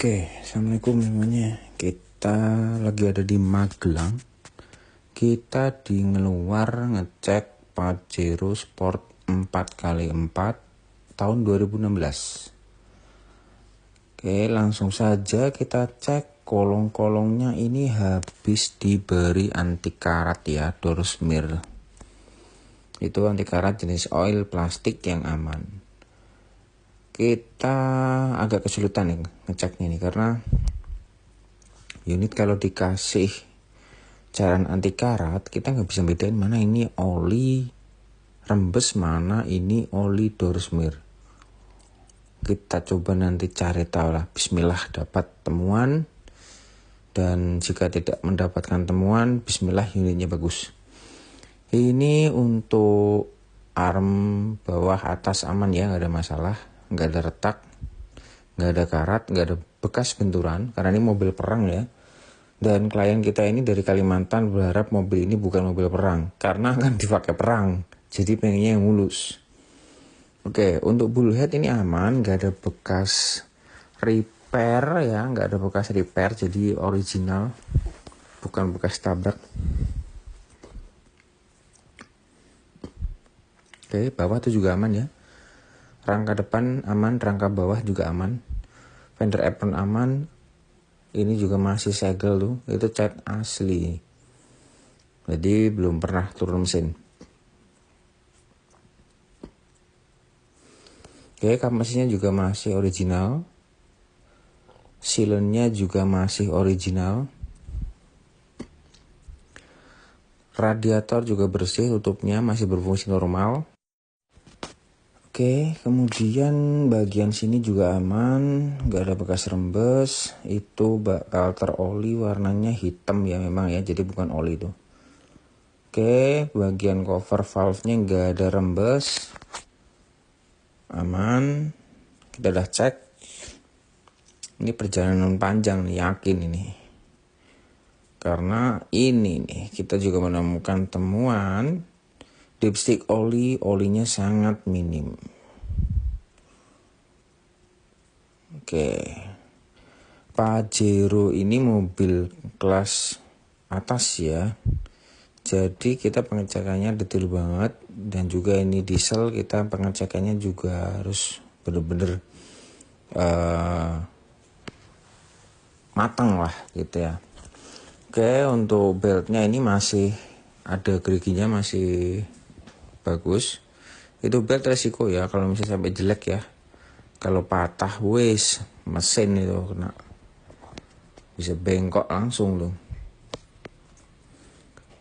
Oke, assalamualaikum semuanya. Kita lagi ada di Magelang. Kita di ngeluar ngecek Pajero Sport 4x4 tahun 2016. Oke, langsung saja kita cek kolong-kolongnya. Ini habis diberi anti karat ya, door smear. Itu anti karat jenis oil plastik yang aman. Kita agak kesulitan nih ngeceknya nih, karena unit kalau dikasih cairan anti karat kita nggak bisa bedain mana ini oli rembes, mana ini oli door smear. Kita coba nanti cari tahu lah. Bismillah dapat temuan, dan jika tidak mendapatkan temuan, bismillah unitnya bagus. Ini untuk arm bawah atas aman ya, nggak ada masalah. Nggak ada retak, nggak ada karat, nggak ada bekas benturan, karena ini mobil perang ya. Dan klien kita ini dari Kalimantan berharap mobil ini bukan mobil perang, karena akan dipakai perang, jadi pengennya yang mulus. Oke, untuk bullhead ini aman, nggak ada bekas repair ya, nggak ada bekas repair, jadi original, bukan bekas tabrak. Oke, bawah itu juga aman ya. Rangka depan aman, rangka bawah juga aman. Fender apron aman. Ini juga masih segel tuh, itu cat asli. Jadi belum pernah turun mesin. Oke, kap mesinnya juga masih original. Silennya juga masih original. Radiator juga bersih, tutupnya masih berfungsi normal. Oke, kemudian bagian sini juga aman, nggak ada bekas rembes. Itu bakal teroli, warnanya hitam ya memang ya, jadi bukan oli itu. Oke, bagian cover valve-nya nggak ada rembes, aman. Kita udah cek. Ini perjalanan panjang nih, yakin ini. Karena ini nih, kita juga menemukan temuan dipstick oli, olinya sangat minim. Oke, Pajero ini mobil kelas atas ya, jadi kita pengecekannya detail banget. Dan juga ini diesel, kita pengecekannya juga harus bener-bener matang lah gitu ya. Oke, untuk beltnya ini masih ada geriginya, masih bagus. Itu belt resiko ya, kalau misalnya sampai jelek ya, kalau patah wes mesin itu kena, bisa bengkok langsung loh.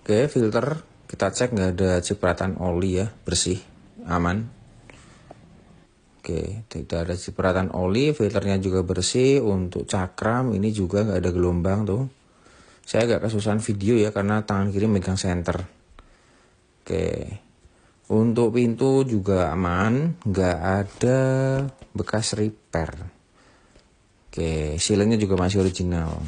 Oke, filter kita cek nggak ada cipratan oli ya, bersih, aman. Oke, tidak ada cipratan oli, filternya juga bersih. Untuk cakram ini juga nggak ada gelombang tuh. Saya agak kesusahan video ya, karena tangan kiri megang senter. Oke, untuk pintu juga aman, nggak ada bekas repair. Oke, silingnya juga masih original.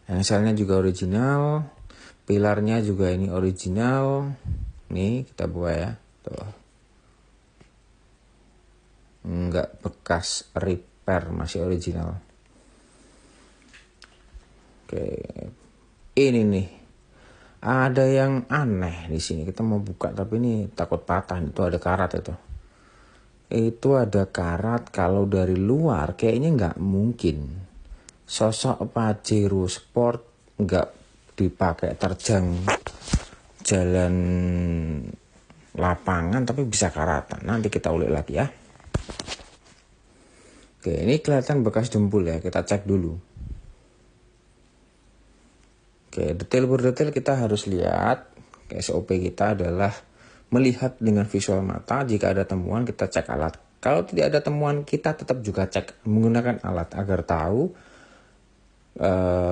Engselnya juga original, pilarnya juga ini original. Nih kita buka ya, tuh. Nggak bekas repair, masih original. Oke, ini nih. Ada yang aneh di sini. Kita mau buka tapi ini takut patah. Itu ada karat itu. Itu ada karat. Kalau dari luar kayaknya nggak mungkin. Sosok Pajero Sport nggak dipakai terjang jalan lapangan tapi bisa karatan. Nanti kita ulik lagi ya. Oke, ini kelihatan bekas jempol ya. Kita cek dulu. Oke, detail per detail kita harus lihat. SOP kita adalah melihat dengan visual mata. Jika ada temuan kita cek alat. Kalau tidak ada temuan kita tetap juga cek menggunakan alat agar tahu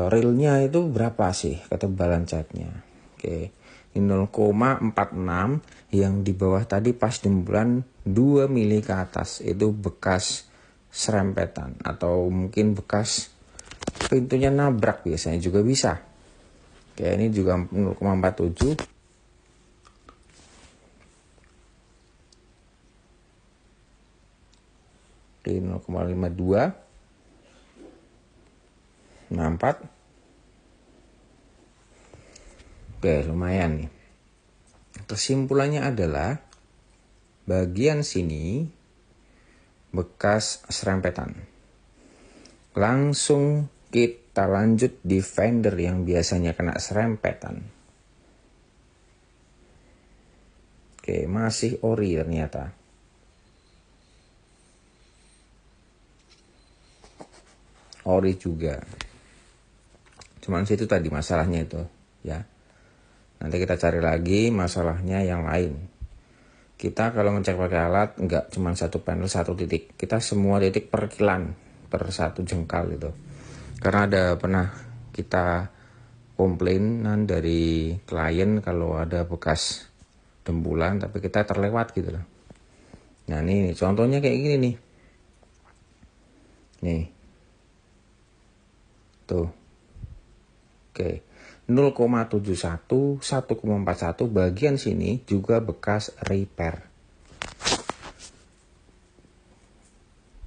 realnya itu berapa sih ketebalan catnya. Oke, ini 0,46, yang di bawah tadi pas jempolan 2 mili ke atas itu bekas serempetan atau mungkin bekas pintunya nabrak, biasanya juga bisa. Oke, ini juga 0,47. di 0,52, 64. Oke, lumayan nih. Kesimpulannya adalah bagian sini bekas serempetan. Langsung kita lanjut di fender yang biasanya kena serempetan. Oke, masih ori ternyata. Ori juga. Cuman situ tadi masalahnya itu, ya. Nanti kita cari lagi masalahnya yang lain. Kita kalau ngecek pakai alat nggak cuma satu panel satu titik. Kita semua titik per kilan, per satu jengkal itu. Karena ada pernah kita komplainan dari klien kalau ada bekas dempulan tapi kita terlewat gitu loh. Nah ini contohnya kayak gini nih. Nih. Tuh. Oke. 0,71, 1,41 bagian sini juga bekas repair.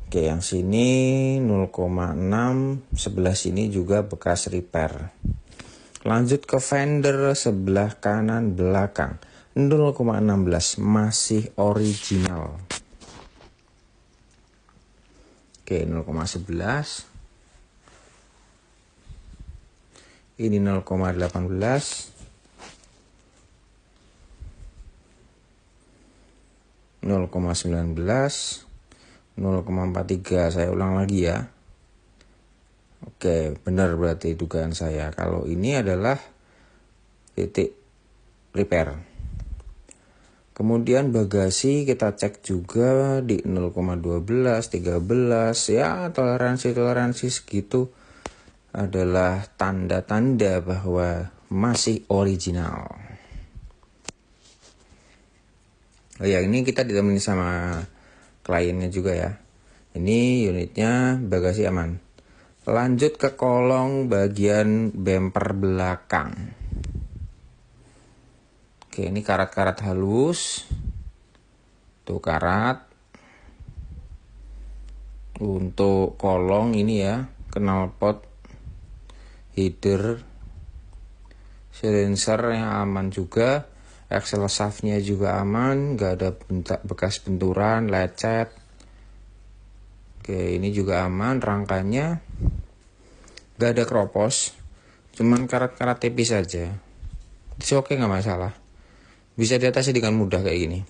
Oke, yang sini 0,6, sebelah sini juga bekas repair. Lanjut ke fender sebelah kanan belakang. 0,16 masih original. Oke, 0,11. Ini 0,18. 0,19. 0,43. Saya ulang lagi ya. Oke, benar berarti dugaan saya. Kalau ini adalah titik repair. Kemudian bagasi kita cek juga di 0,12, 13 ya, toleransi segitu adalah tanda-tanda bahwa masih original. Oh ya, ini kita ditemani sama kliennya juga ya. Ini unitnya bagasi aman. Lanjut ke kolong bagian bumper belakang. Oke, ini karat-karat halus. Tuh karat. Untuk kolong ini ya, knalpot, header, silencer yang aman juga, axle shaftnya juga aman, nggak ada bekas benturan, lecet. Oke, ini juga aman, rangkanya nggak ada keropos, cuman karat-karat tipis saja. Itu oke, nggak masalah, bisa diatasi dengan mudah kayak gini.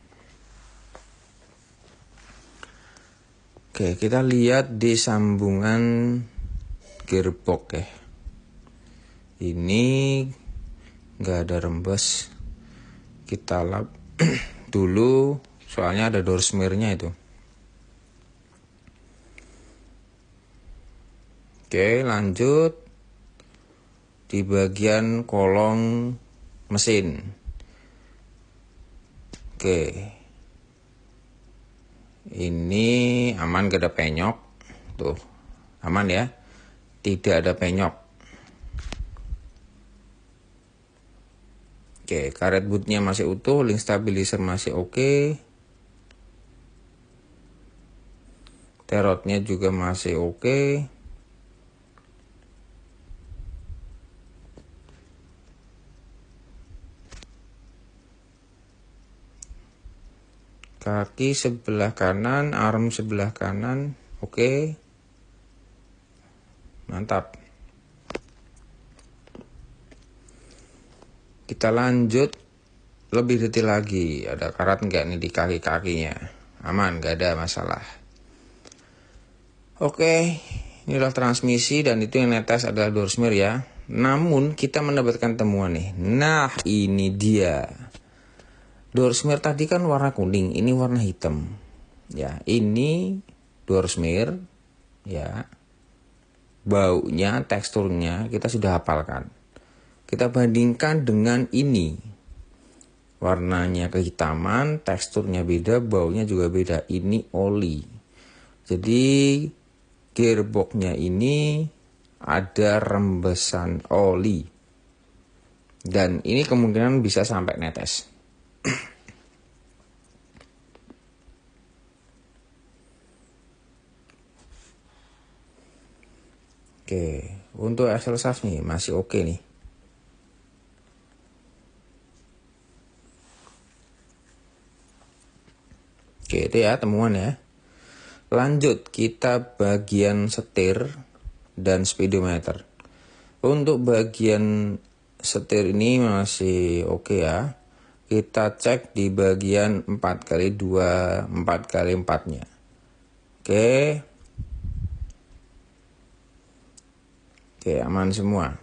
Oke, kita lihat di sambungan gearbox ya. Ini nggak ada rembes, kita lap dulu soalnya ada door smearnya itu. Oke, lanjut di bagian kolong mesin. Oke, ini aman, gak ada penyok. Tuh aman ya, tidak ada penyok. Oke, karet bootnya masih utuh, link stabilizer masih oke. Terotnya juga masih oke. Kaki sebelah kanan, arm sebelah kanan, oke. Mantap. Kita lanjut lebih detail lagi. Ada karat nggak nih di kaki-kakinya? Aman, nggak ada masalah. Oke, inilah transmisi dan itu yang netes adalah door smear ya. Namun kita mendapatkan temuan nih. Nah, ini dia. Door smear tadi kan warna kuning, ini warna hitam. Ya, ini door smear ya. Baunya, teksturnya kita sudah hafalkan. Kita bandingkan dengan ini. Warnanya kehitaman, teksturnya beda, baunya juga beda. Ini oli. Jadi gearboxnya ini ada rembesan oli. Dan ini kemungkinan bisa sampai netes. Oke, untuk axle shaft nih masih oke nih. Oke, itu ya temuan ya. Lanjut kita bagian setir dan speedometer. Untuk bagian setir ini masih oke ya. Kita cek di bagian 4x2 4x4 nya. Oke, aman semua.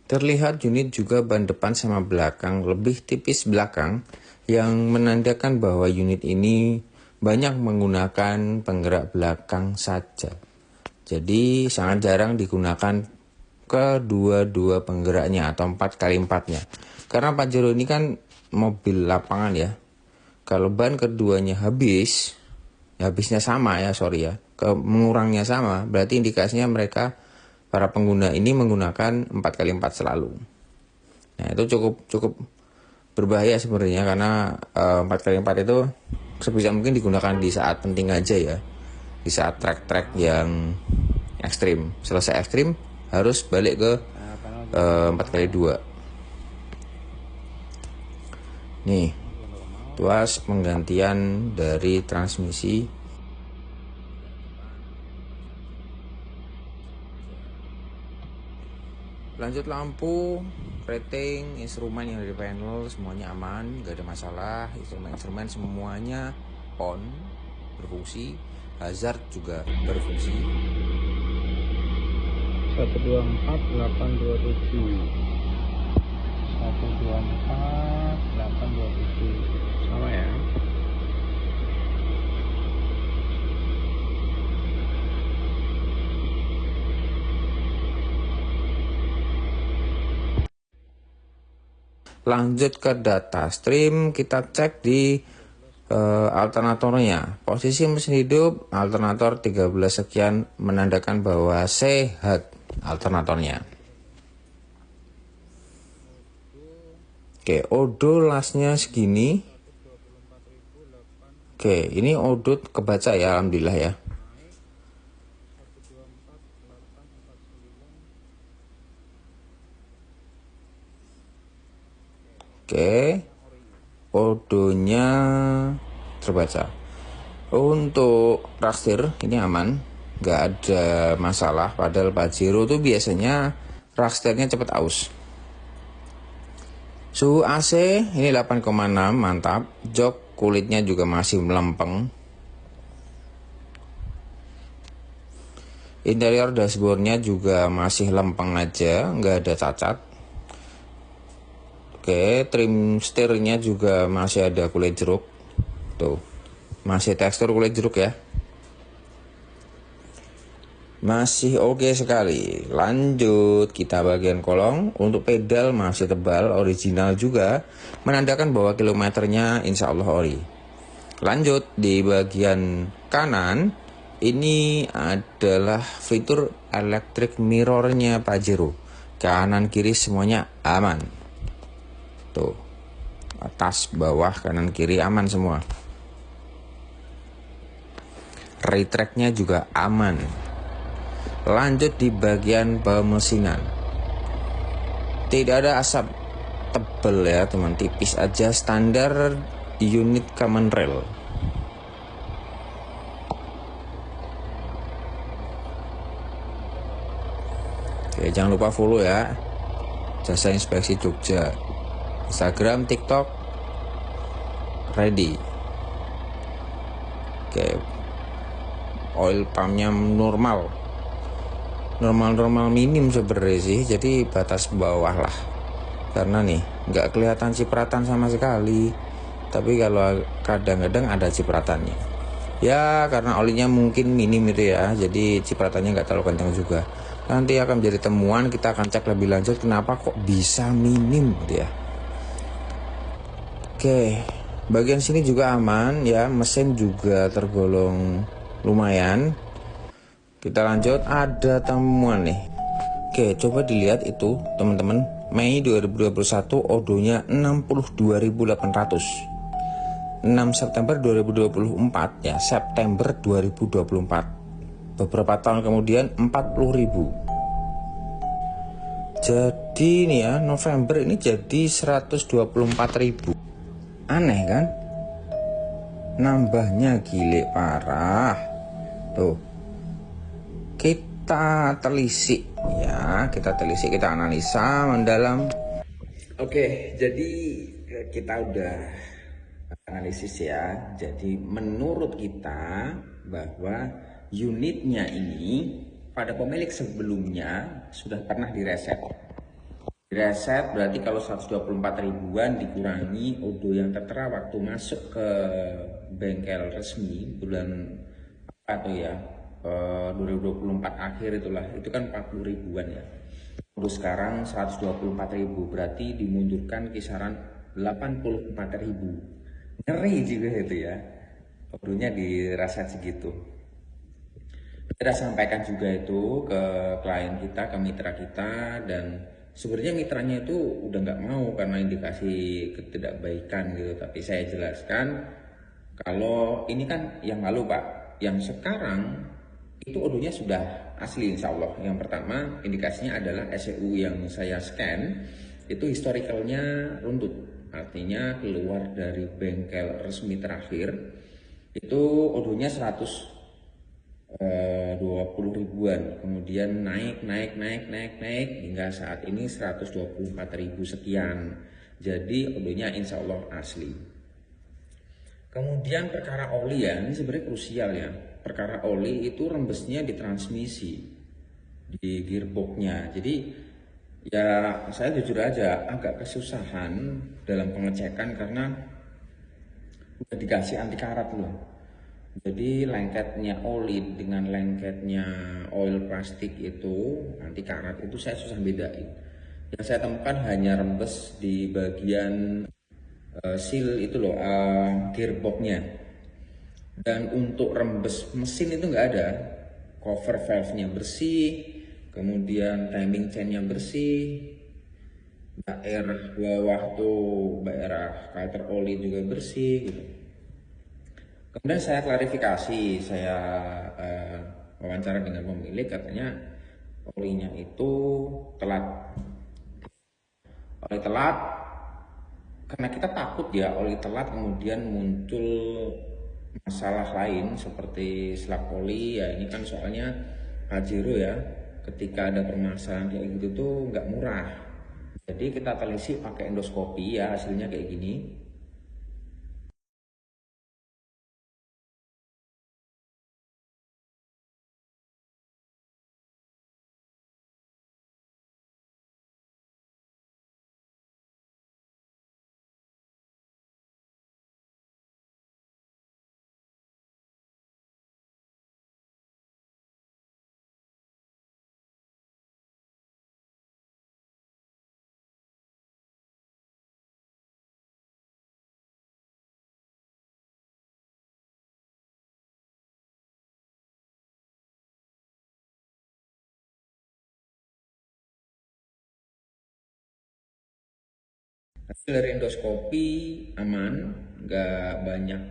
Terlihat unit juga ban depan sama belakang lebih tipis belakang, yang menandakan bahwa unit ini banyak menggunakan penggerak belakang saja. Jadi sangat jarang digunakan kedua-dua penggeraknya atau 4x4-nya. Karena Pajero ini kan mobil lapangan ya. Kalau ban keduanya habisnya sama ya, mengurangnya sama, berarti indikasinya mereka para pengguna ini menggunakan 4x4 selalu. Nah, itu cukup berbahaya sebenarnya, karena 4x4 itu sebisa mungkin digunakan di saat penting aja ya. Di saat trek-trek yang ekstrim. Selesai ekstrim harus balik ke 4x2. Nih, tuas penggantian dari transmisi. Lanjut lampu, rating, instrumen yang dari panel semuanya aman, gak ada masalah. Instrumen semuanya on, berfungsi. Hazard juga berfungsi. 124827 124827 sama ya. Lanjut ke data stream, kita cek di alternatornya. Posisi mesin hidup alternator 13 sekian, menandakan bahwa sehat alternatornya. Oke, odo lasnya segini. Oke, ini odo kebaca ya, alhamdulillah ya. Oke, odonya terbaca. Untuk rakstir ini aman, nggak ada masalah. Padahal Pajero tuh biasanya rakstirnya cepat aus. Suhu AC ini 8,6, mantap. Jok kulitnya juga masih melempeng. Interior dashboardnya juga masih lempeng aja, nggak ada cacat. Oke, trim setirnya juga masih ada kulit jeruk. Tuh, masih tekstur kulit jeruk ya. Masih oke sekali. Lanjut, kita bagian kolong. Untuk pedal masih tebal, original juga, menandakan bahwa kilometernya insya Allah ori. Lanjut, di bagian kanan, ini adalah fitur electric mirrornya Pajero. Kanan kiri semuanya aman. Tuh, atas, bawah, kanan, kiri aman semua. Ray track-nya juga aman. Lanjut di bagian pemesinan. Tidak ada asap tebel ya teman, tipis aja, standar unit common rail. Oke, jangan lupa follow ya Jasa Inspeksi Jogja, Instagram, TikTok, ready. Oke, oil pumpnya normal minim sebenarnya sih, jadi batas bawah lah, karena nih nggak kelihatan cipratan sama sekali, tapi kalau kadang-kadang ada cipratannya ya, karena olinya mungkin minim itu ya, jadi cipratannya nggak terlalu kencang juga. Nanti akan menjadi temuan, kita akan cek lebih lanjut kenapa kok bisa minim gitu ya. Oke, bagian sini juga aman ya, mesin juga tergolong lumayan. Kita lanjut, ada temuan nih. Oke, coba dilihat itu teman-teman. Mei 2021 odonya 62.800. 6 September 2024 ya, September 2024. beberapa tahun kemudian 40.000. Jadi nih ya, November ini jadi 124.000. Aneh kan? Nambahnya gile parah. Tuh, kita telisik ya, kita analisa mendalam. Oke, jadi kita udah analisis ya. Jadi menurut kita bahwa unitnya ini pada pemilik sebelumnya sudah pernah direset. Direset berarti kalau 124 ribuan dikurangi odo yang tertera waktu masuk ke bengkel resmi bulan apa tuh ya, 2024 akhir itulah, itu kan 40 ribuan ya. Terus sekarang 124 ribu berarti dimundurkan kisaran 84 ribu. Ngeri juga itu ya, odonya diraset segitu. Kita sampaikan juga itu ke klien kita, ke mitra kita, dan sebenarnya mitranya itu udah nggak mau karena indikasi ketidakbaikan gitu. Tapi saya jelaskan kalau ini kan yang lalu Pak, yang sekarang itu odonya sudah asli insya Allah. Yang pertama indikasinya adalah SEU yang saya scan itu historicalnya runtut, artinya keluar dari bengkel resmi terakhir itu odonya 20 ribuan, kemudian naik hingga saat ini 124.000 sekian. Jadi odonya insya Allah asli. Kemudian perkara oli ya, ini sebenarnya krusial ya. Perkara oli itu rembesnya di transmisi, di gearboxnya. Jadi ya saya jujur aja agak kesusahan dalam pengecekan karena udah dikasih anti karat loh. Jadi lengketnya oli dengan lengketnya oil plastik itu anti karat itu saya susah bedain. Yang saya temukan hanya rembes di bagian seal itu loh, gearboxnya. Dan untuk rembes mesin itu nggak ada. Cover valve-nya bersih, kemudian timing chain-nya bersih, daerah bawah tuh daerah filter oli juga bersih gitu. Kemudian saya klarifikasi, saya wawancara dengan pemilik, katanya olinya itu telat. Oli telat karena kita takut ya oli telat kemudian muncul masalah lain seperti selak oli ya. Ini kan soalnya Pajero ya, ketika ada permasalahan kayak gitu tuh nggak murah. Jadi kita telisik pakai endoskopi ya, hasilnya kayak gini. Hasil dari endoskopi aman, nggak banyak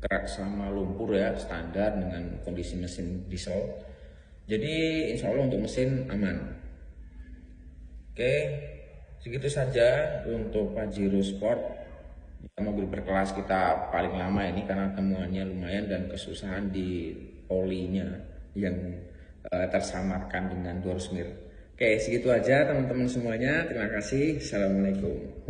kerak sama lumpur ya, standar dengan kondisi mesin diesel. Jadi insya Allah untuk mesin aman. Oke, segitu saja untuk Pajero Sport. Mobil berkelas kita paling lama ini karena temuannya lumayan dan kesusahan di olinya yang tersamarkan dengan Dorsmir. Oke, segitu aja teman-teman semuanya. Terima kasih. Assalamualaikum.